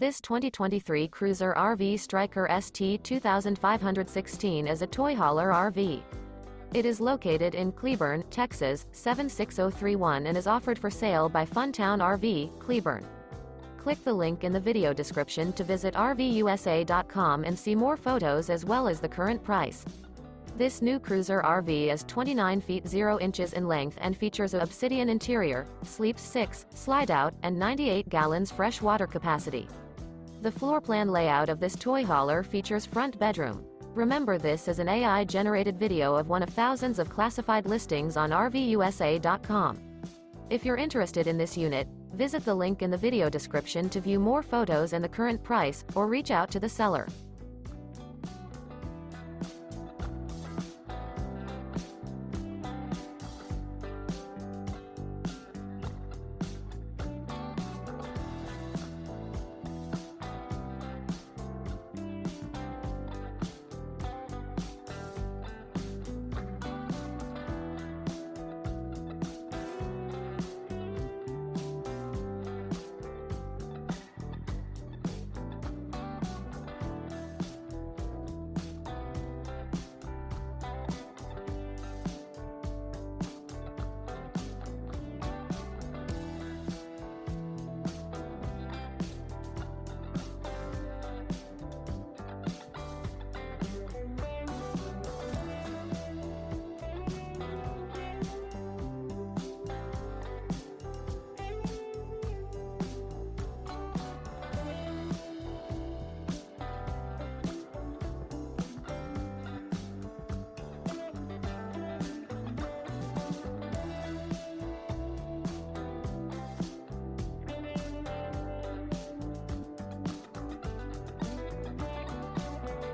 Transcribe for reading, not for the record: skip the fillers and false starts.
This 2023 Cruiser RV Stryker ST2516 is a toy hauler RV. It is located in Cleburne, Texas, 76031 and is offered for sale by Funtown RV, Cleburne. Click the link in the video description to visit RVUSA.com and see more photos as well as the current price. This new Cruiser RV is 29 feet 0 inches in length and features a OBSIDIAN interior, sleeps 6, slide-out, and 98 gallons fresh water capacity. The floor plan layout of this toy hauler features front bedroom. Remember, this is an AI-generated video of one of thousands of classified listings on RVUSA.com. If you're interested in this unit, visit the link in the video description to view more photos and the current price, or reach out to the seller.